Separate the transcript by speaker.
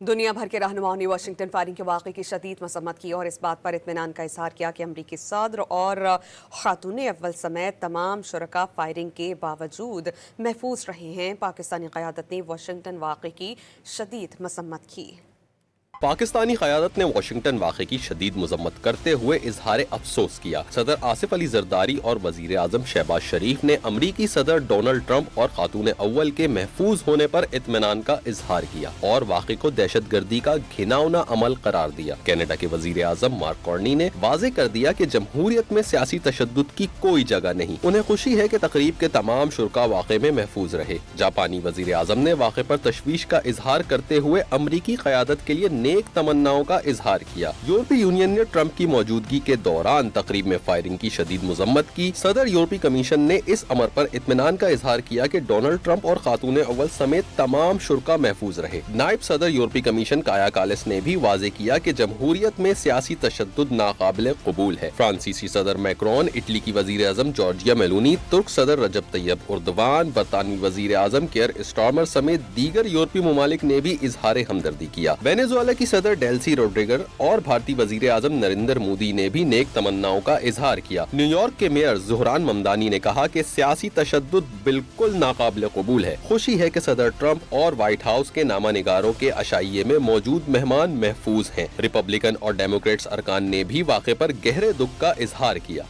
Speaker 1: دنیا بھر کے رہنماؤں نے واشنگٹن فائرنگ کے واقعے کی شدید مذمت کی اور اس بات پر اطمینان کا اظہار کیا کہ امریکی صدر اور خاتون اول سمیت تمام شرکاء فائرنگ کے باوجود محفوظ رہے ہیں۔ پاکستانی قیادت نے واشنگٹن واقعے کی شدید مذمت کی۔
Speaker 2: پاکستانی قیادت نے واشنگٹن واقعے کی شدید مذمت کرتے ہوئے اظہار افسوس کیا۔ صدر آصف علی زرداری اور وزیر اعظم شہباز شریف نے امریکی صدر ڈونلڈ ٹرمپ اور خاتون اول کے محفوظ ہونے پر اطمینان کا اظہار کیا اور واقعے کو دہشت گردی کا گھناؤنا عمل قرار دیا۔ کینیڈا کے وزیر اعظم مارک کارنی نے واضح کر دیا کہ جمہوریت میں سیاسی تشدد کی کوئی جگہ نہیں۔ انہیں خوشی ہے کہ تقریب کے تمام شرکاء واقعے میں محفوظ رہے۔ جاپانی وزیر اعظم نے واقعے پر تشویش کا اظہار کرتے ہوئے امریکی قیادت کے لیے نیک تمناؤں کا اظہار کیا۔ یورپی یونین نے ٹرمپ کی موجودگی کے دوران تقریب میں فائرنگ کی شدید مذمت کی۔ صدر یورپی کمیشن نے اس امر پر اطمینان کا اظہار کیا کہ ڈونلڈ ٹرمپ اور خاتون اول سمیت تمام شرکاء محفوظ رہے۔ نائب صدر یورپی کمیشن کایا کالس نے بھی واضح کیا کہ جمہوریت میں سیاسی تشدد ناقابل قبول ہے۔ فرانسیسی صدر میکرون، اٹلی کی وزیر اعظم جارجیا میلونی، ترک صدر رجب طیب اردوان، برطانوی وزیر اعظم کیئر اسٹارمر سمیت دیگر یورپی ممالک نے بھی اظہار ہمدردی کیا۔ وینزویلا کی صدر ڈیلسی روڈریگر اور بھارتی وزیر اعظم نریندر مودی نے بھی نیک تمناؤں کا اظہار کیا۔ نیو یارک کے میئر زہران ممدانی نے کہا کہ سیاسی تشدد بالکل ناقابل قبول ہے۔ خوشی ہے کہ صدر ٹرمپ اور وائٹ ہاؤس کے نامہ نگاروں کے عشائیے میں موجود مہمان محفوظ ہیں۔ ریپبلکن اور ڈیموکریٹس ارکان نے بھی واقعے پر گہرے دکھ کا اظہار کیا۔